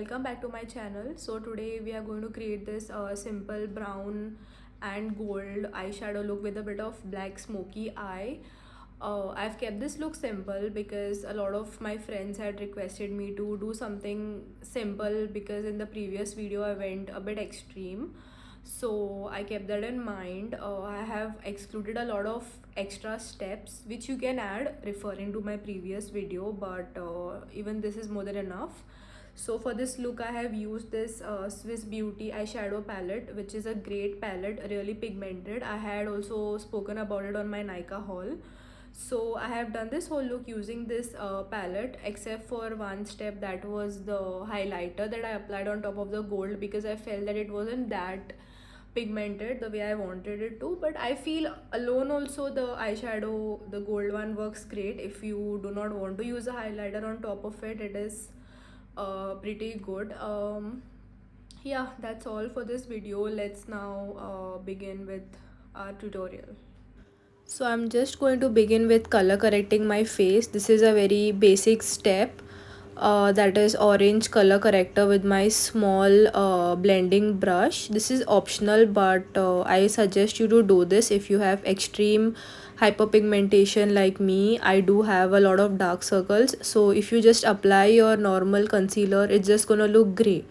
welcome back to my channel. So today we are going to create this simple brown and gold eyeshadow look with a bit of black smoky eye. I've kept this look simple because a lot of my friends had requested me to do something simple because in the previous video I went a bit extreme. So I kept that in mind. I have excluded a lot of extra steps which you can add referring to my previous video, but even this is more than enough. So for this look I have used this Swiss Beauty eyeshadow palette, which is a great palette, really pigmented. I had also spoken about it on my Nykaa haul. So I have done this whole look using this palette, except for one step, that was the highlighter that I applied on top of the gold, because I felt that it wasn't that pigmented the way I wanted it to. But I feel alone also the eyeshadow, the gold one, works great. If you do not want to use a highlighter on top of it, it is pretty good. Yeah, that's all for this video. Let's now begin with our tutorial. So I'm just going to begin with color correcting my face. This is a very basic step, that is orange color corrector with my small blending brush. This is optional, but I suggest you to do this if you have extreme hyperpigmentation like me. I do have a lot of dark circles, so if you just apply your normal concealer, it's just gonna look gray.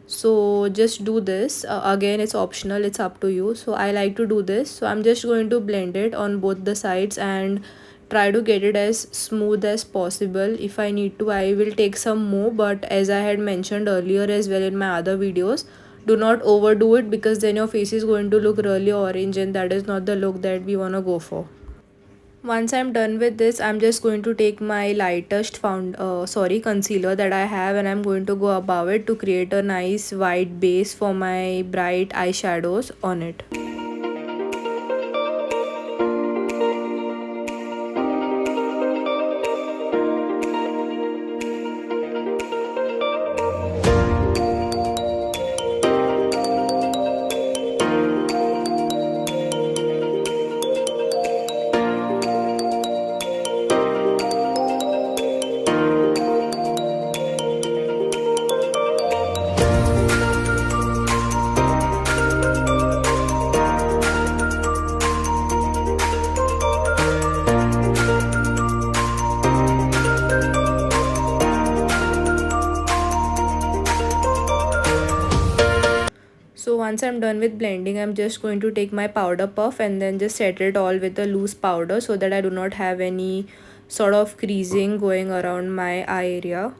So just do this. Again, it's optional, it's up to you. So I like to do this, so I'm just going to blend it on both the sides and try to get it as smooth as possible. If I need to, I will take some more, but as I had mentioned earlier as well in my other videos, do not overdo it, because then your face is going to look really orange, and that is not the look that we want to go for. Once I'm done with this, I'm just going to take my lightest concealer that I have, and I'm going to go above it to create a nice white base for my bright eyeshadows on it. So once I'm done with blending, I'm just going to take my powder puff and then just set it all with a loose powder so that I do not have any sort of creasing going around my eye area.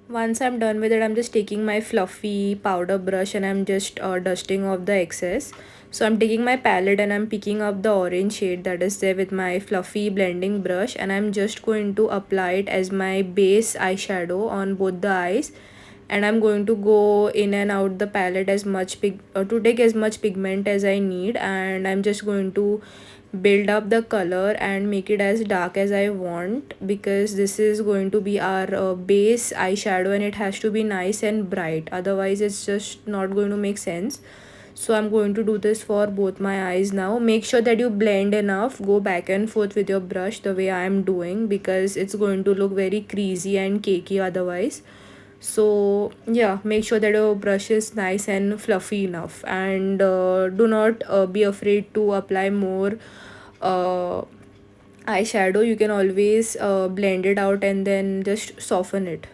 Once I'm done with it, I'm just taking my fluffy powder brush and I'm just dusting off the excess. So I'm taking my palette and I'm picking up the orange shade that is there with my fluffy blending brush, and I'm just going to apply it as my base eyeshadow on both the eyes. And I'm going to go in and out the palette as much to take as much pigment as I need, and I'm just going to build up the color and make it as dark as I want, because this is going to be our base eyeshadow and it has to be nice and bright, otherwise it's just not going to make sense. So I'm going to do this for both my eyes now. Make sure that you blend enough, go back and forth with your brush the way I am doing, because it's going to look very creasy and cakey otherwise. So yeah, make sure that your brush is nice and fluffy enough, and do not be afraid to apply more eyeshadow. You can always blend it out and then just soften it.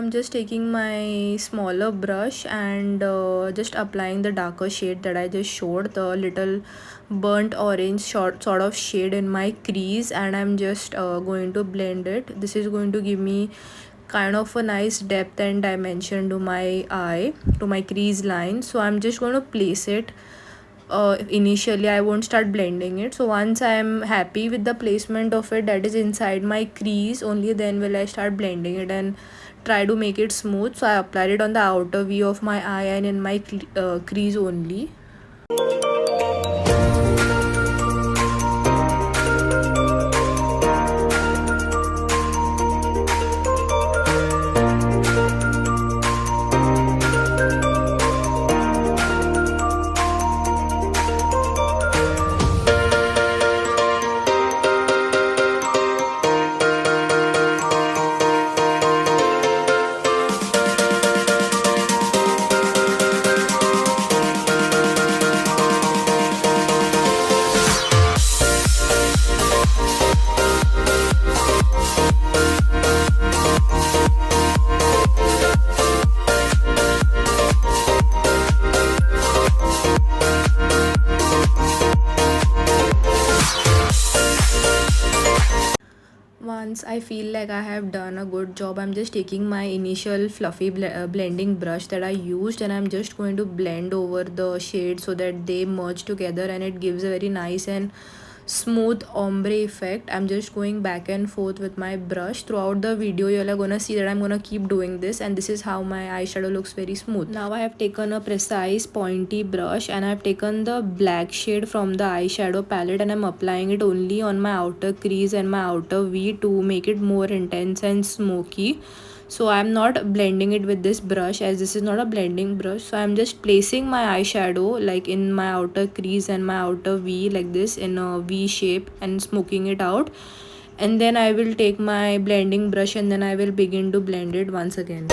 I'm just taking my smaller brush and just applying the darker shade that I just showed, the little burnt orange sort of shade in my crease, and I'm just going to blend it. This is going to give me kind of a nice depth and dimension to my eye, to my crease line. So I'm just going to place it. Initially I won't start blending it, so once I am happy with the placement of it, that is inside my crease, only then will I start blending it and try to make it smooth. So I applied it on the outer V of my eye and in my crease only. Once I feel like I have done a good job, I'm just taking my initial fluffy blending brush that I used, and I'm just going to blend over the shades so that they merge together and it gives a very nice and smooth ombre effect. I'm just going back and forth with my brush throughout the video. You all are gonna see that I'm gonna keep doing this, and this is how my eyeshadow looks very smooth. Now I have taken a precise pointy brush and I've taken the black shade from the eyeshadow palette, and I'm applying it only on my outer crease and my outer V to make it more intense and smoky. So I'm not blending it with this brush, as this is not a blending brush. So I'm just placing my eyeshadow like in my outer crease and my outer V like this in a V shape and smoking it out, and then I will take my blending brush and then I will begin to blend it once again.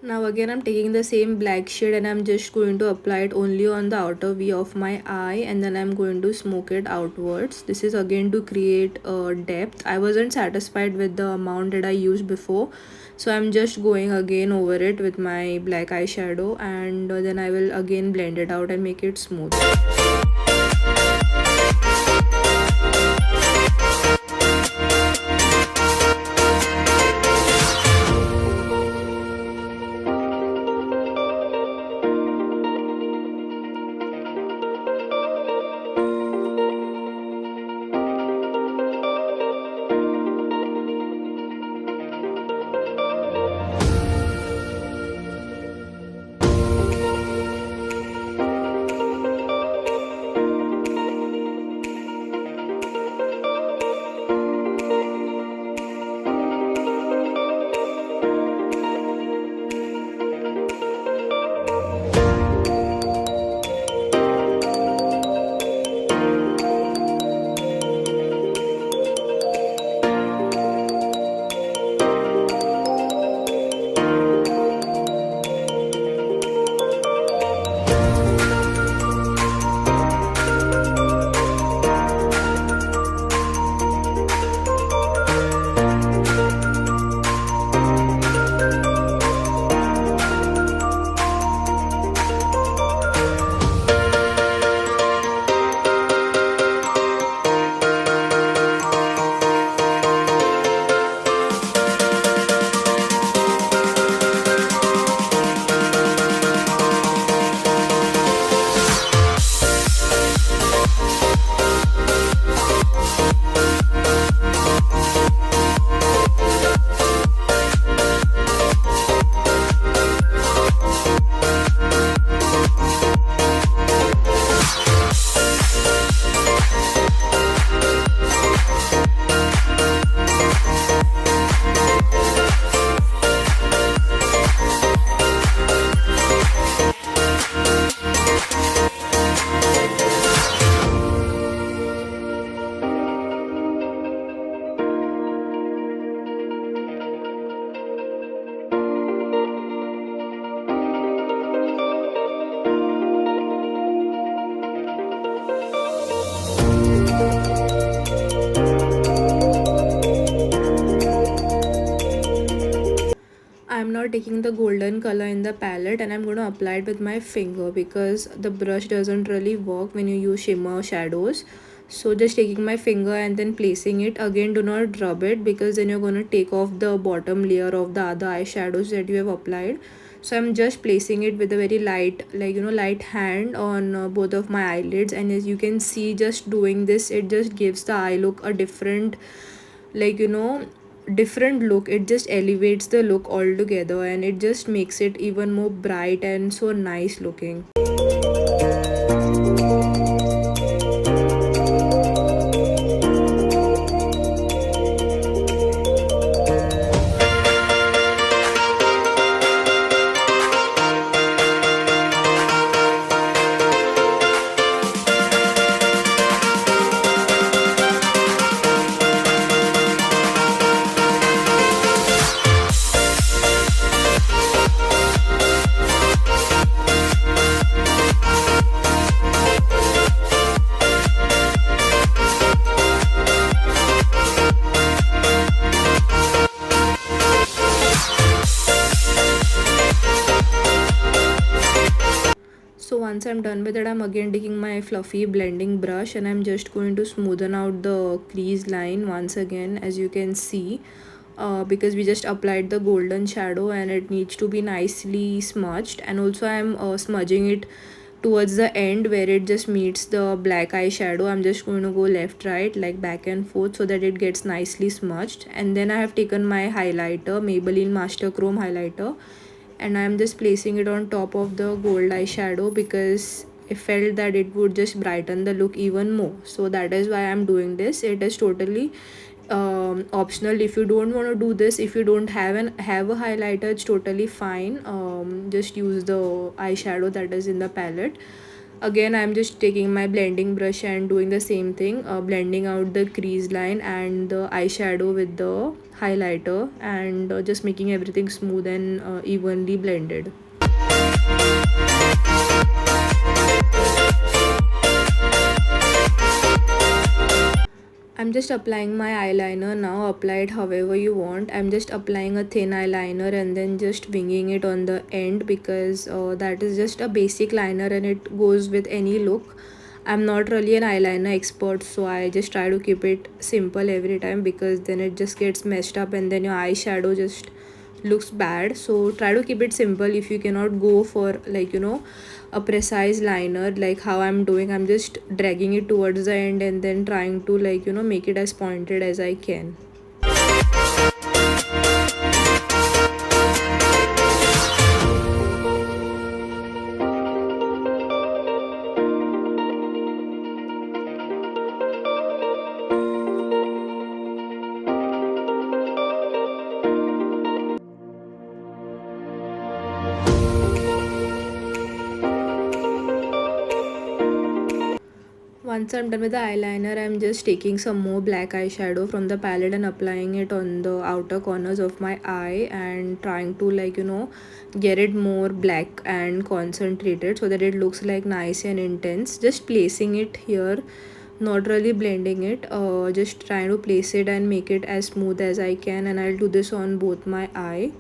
Now again I'm taking the same black shade and I'm just going to apply it only on the outer V of my eye, and then I'm going to smoke it outwards. This is again to create a depth. I wasn't satisfied with the amount that I used before, so I'm just going again over it with my black eyeshadow, and then I will again blend it out and make it smooth. now taking the golden color in the palette and I'm going to apply it with my finger because the brush doesn't really work when you use shimmer shadows. So just taking my finger and then placing it. Again, do not rub it because then you're going to take off the bottom layer of the other eyeshadows that you have applied. So I'm just placing it with a very light, light hand on both of my eyelids, and as you can see, just doing this, it just gives the eye look a different, like you know different look. It just elevates the look altogether and it just makes it even more bright and so nice looking. So once I'm done with it, I'm again taking my fluffy blending brush and I'm just going to smoothen out the crease line once again, as you can see, because we just applied the golden shadow and it needs to be nicely smudged. And also I'm smudging it towards the end where it just meets the black eyeshadow. I'm just going to go left right, like back and forth, so that it gets nicely smudged. And then I have taken my highlighter, Maybelline Master Chrome highlighter, and I'm just placing it on top of the gold eyeshadow because I felt that it would just brighten the look even more. So that is why I'm doing this. It is totally optional. If you don't want to do this, if you don't have a highlighter, it's totally fine. Just use the eyeshadow that is in the palette. Again, I'm just taking my blending brush and doing the same thing, blending out the crease line and the eyeshadow with the highlighter, and just making everything smooth and evenly blended. I'm just applying my eyeliner now. Apply it however you want. I'm just applying a thin eyeliner and then just winging it on the end because that is just a basic liner and it goes with any look. I'm not really an eyeliner expert, so I just try to keep it simple every time because then it just gets messed up and then your eyeshadow just looks bad. So try to keep it simple. If you cannot go for a precise liner like how I'm doing, I'm just dragging it towards the end and then trying to make it as pointed as I can. Once I'm done with the eyeliner, I'm just taking some more black eyeshadow from the palette and applying it on the outer corners of my eye and trying to get it more black and concentrated so that it looks like nice and intense. Just placing it here, not really blending it, just trying to place it and make it as smooth as I can, and I'll do this on both my eye.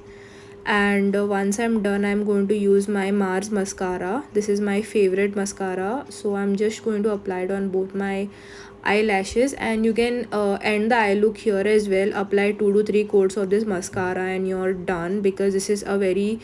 And once I'm done, I'm going to use my Mars mascara. This is my favorite mascara, so I'm just going to apply it on both my eyelashes, and you can end the eye look here as well. Apply 2 to 3 coats of this mascara and you're done, because this is a very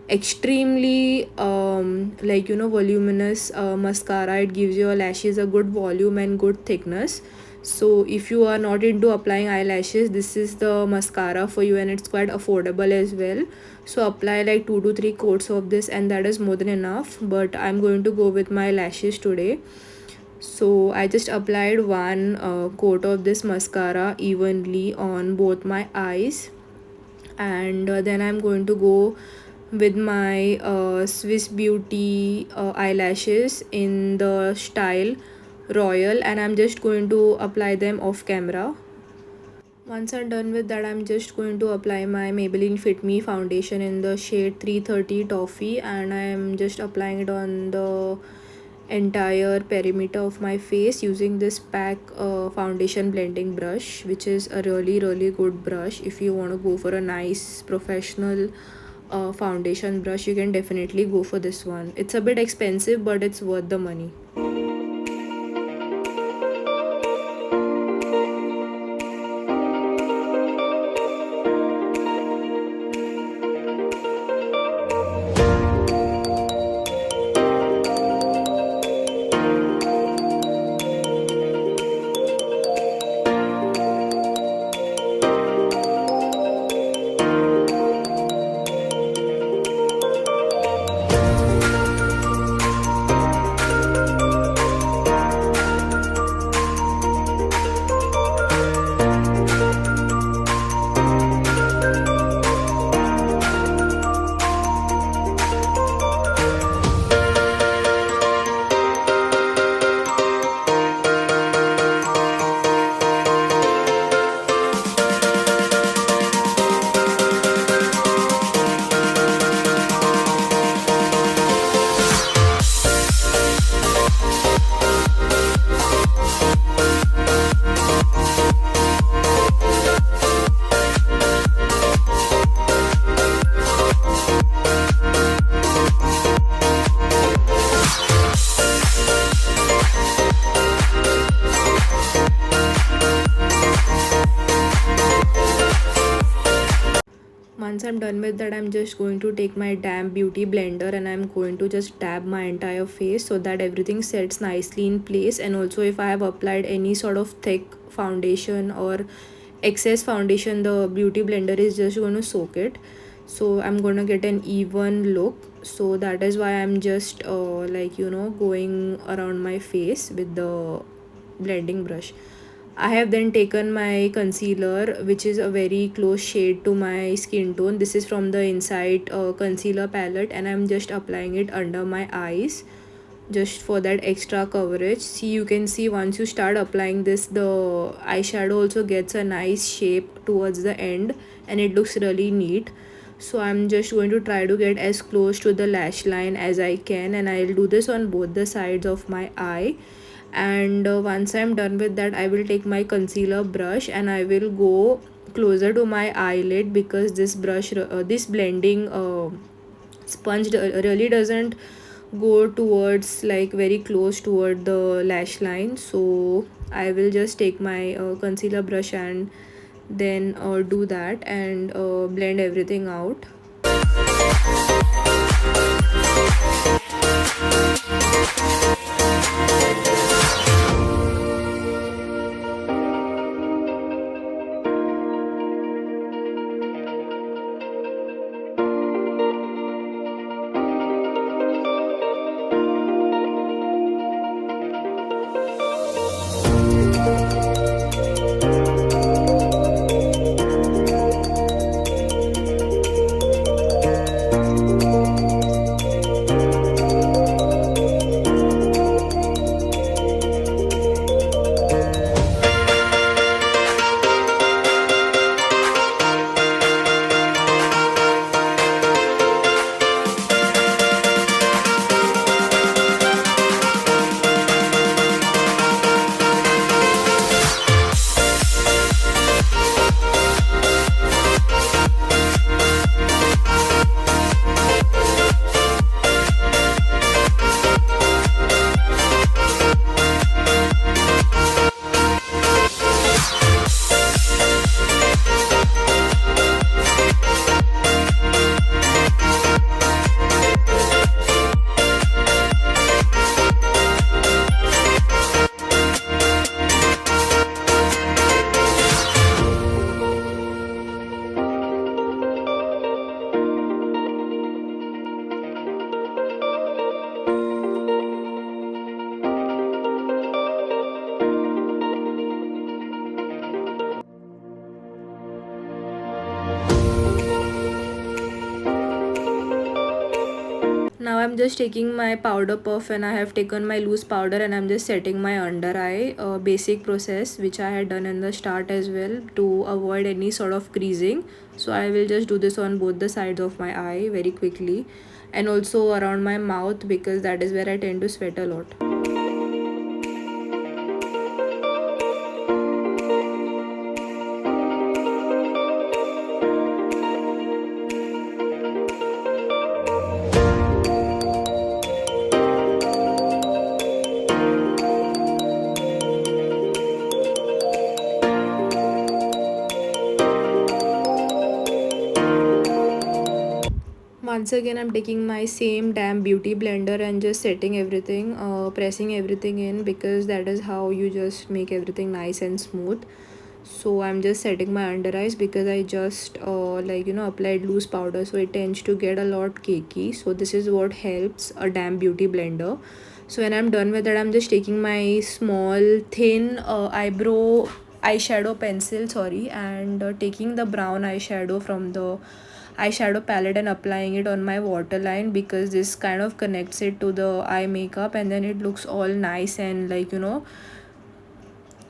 extremely voluminous mascara. It gives your lashes a good volume and good thickness. So if you are not into applying eyelashes, this is the mascara for you, and it's quite affordable as well. So apply like 2 to 3 coats of this and that is more than enough, but I'm going to go with my lashes today. So I just applied one coat of this mascara evenly on both my eyes, and then I'm going to go with my Swiss Beauty eyelashes in the style Royal, and I'm just going to apply them off camera. Once I'm done with that, I'm just going to apply my Maybelline Fit Me foundation in the shade 330 Toffee, and I'm just applying it on the entire perimeter of my face using this pack foundation blending brush, which is a really good brush if you want to go for a nice professional foundation brush, you can definitely go for this one. It's a bit expensive, but it's worth the money. Once I'm done with that, I'm just going to take my damp beauty blender and I'm going to just dab my entire face so that everything sets nicely in place. And also, if I have applied any sort of thick foundation or excess foundation, the beauty blender is just going to soak it, so I'm going to get an even look. So that is why I'm just going around my face with the blending brush. I have then taken my concealer, which is a very close shade to my skin tone. This is from the Inside concealer palette, and I'm just applying it under my eyes just for that extra coverage. See, you can see once you start applying this, the eyeshadow also gets a nice shape towards the end and it looks really neat. So I'm just going to try to get as close to the lash line as I can, and I'll do this on both the sides of my eye. And once I'm done with that, I will take my concealer brush and I will go closer to my eyelid, because this brush this blending sponge really doesn't go towards like very close toward the lash line. So I will just take my concealer brush and then do that and blend everything out. Now I'm just taking my powder puff and I have taken my loose powder and I'm just setting my under eye. Basic process which I had done in the start as well to avoid any sort of creasing. So I will just do this on both the sides of my eye very quickly, and also around my mouth because that is where I tend to sweat a lot. Once again, I'm taking my same damn beauty blender and just setting everything, pressing everything in, because that is how you just make everything nice and smooth. So I'm just setting my under eyes because I just applied loose powder, so it tends to get a lot cakey. So this is what helps a damn beauty blender. So when I'm done with it, I'm just taking my small thin eyeshadow pencil, sorry, and taking the brown eyeshadow from the eyeshadow palette and applying it on my waterline, because this kind of connects it to the eye makeup, and then it looks all nice and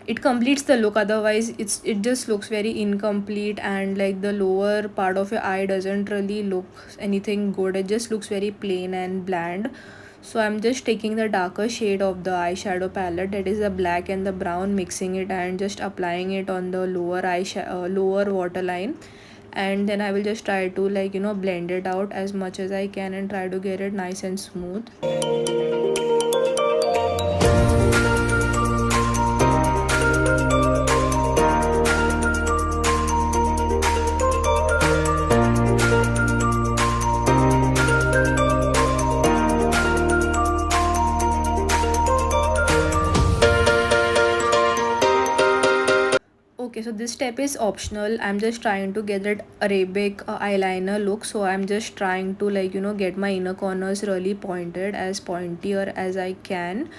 it completes the look. Otherwise it just looks very incomplete, and like the lower part of your eye doesn't really look anything good. It just looks very plain and bland. So I'm just taking the darker shade of the eyeshadow palette, that is the black and the brown, mixing it and just applying it on the lower waterline. And then I will just try to blend it out as much as I can and try to get it nice and smooth. Okay, so this step is optional. I'm just trying to get that Arabic eyeliner look. So I'm just trying to get my inner corners really pointed, as pointier as I can.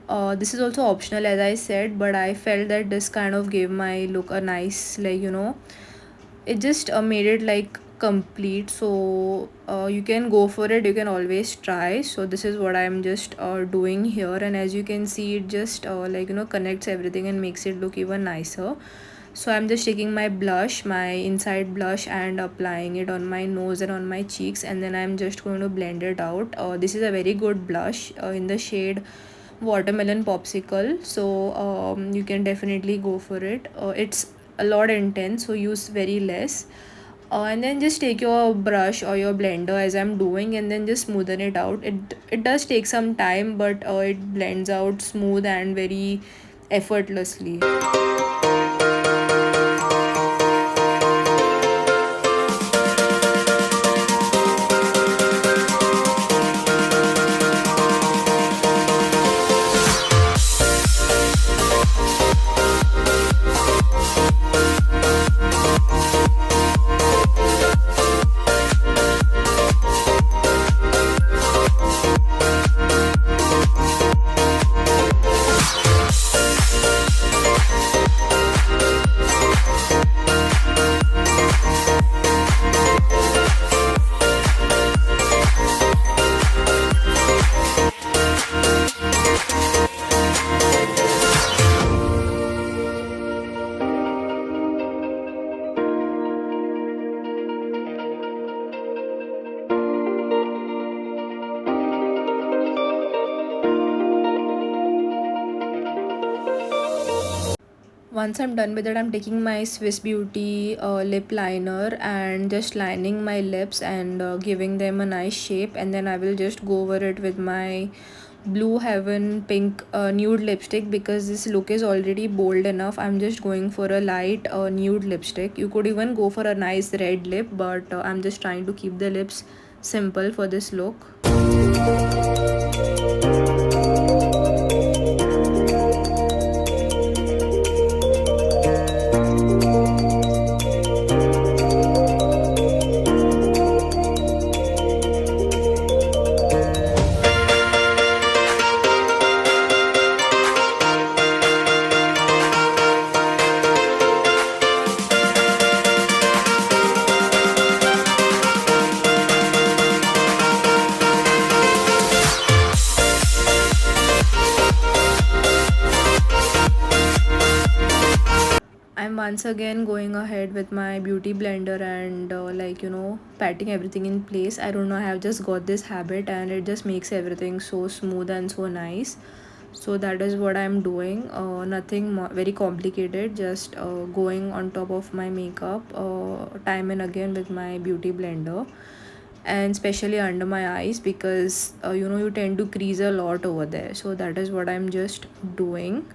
This is also optional, as I said, but I felt that this kind of gave my look a nice it just made it like complete. So you can go for it, you can always try. So this is what I'm just doing here, and as you can see, it just connects everything and makes it look even nicer. So I'm just taking my blush, my inside blush, and applying it on my nose and on my cheeks, and then I'm just going to blend it out. This is a very good blush in the shade Watermelon Popsicle. So you can definitely go for it. It's a lot intense, so use very less. And then just take your brush or your blender, as I'm doing, and then just smoothen it out. It does take some time, but it blends out smooth and very effortlessly. Once I'm done with it, I'm taking my Swiss Beauty lip liner and just lining my lips and giving them a nice shape, and then I will just go over it with my Blue Heaven pink nude lipstick, because this look is already bold enough. I'm just going for a light nude lipstick. You could even go for a nice red lip, but I'm just trying to keep the lips simple for this look. I'm once again going ahead with my beauty blender and patting everything in place. I don't know, I have just got this habit and it just makes everything so smooth and so nice. So that is what I'm doing. Nothing very complicated, just going on top of my makeup time and again with my beauty blender, and especially under my eyes, because you tend to crease a lot over there. So that is what I'm just doing.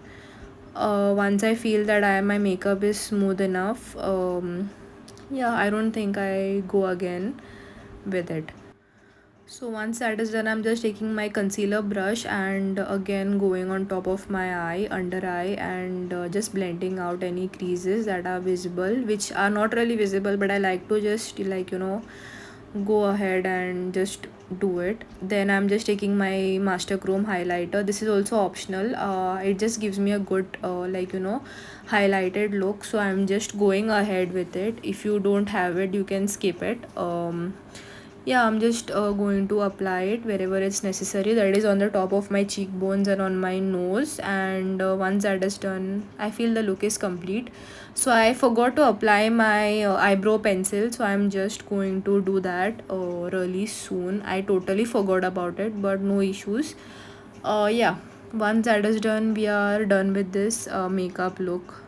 Once I feel that my makeup is smooth enough, yeah, I don't think I go again with it. So once that is done, I'm just taking my concealer brush and again going on top of my eye, under eye, and just blending out any creases that are visible, which are not really visible, but I like to just go ahead and just do it. Then I'm just taking my Master Chrome highlighter. This is also optional. It just gives me a good highlighted look, so I'm just going ahead with it. If you don't have it, you can skip it. Yeah, I'm just going to apply it wherever it's necessary, that is on the top of my cheekbones and on my nose. And once that is done, I feel the look is complete. So I forgot to apply my eyebrow pencil, so I'm just going to do that really soon. I totally forgot about it, but no issues. Yeah, once that is done, we are done with this makeup look.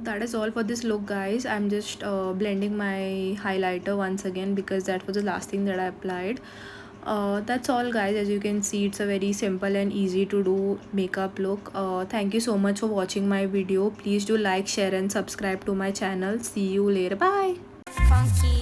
That is all for this look, guys. I'm just blending my highlighter once again because that was the last thing that I applied. That's all, guys. As you can see, it's a very simple and easy to do makeup look. Thank you so much for watching my video. Please do like, share and subscribe to my channel. See you later. Bye. Funky.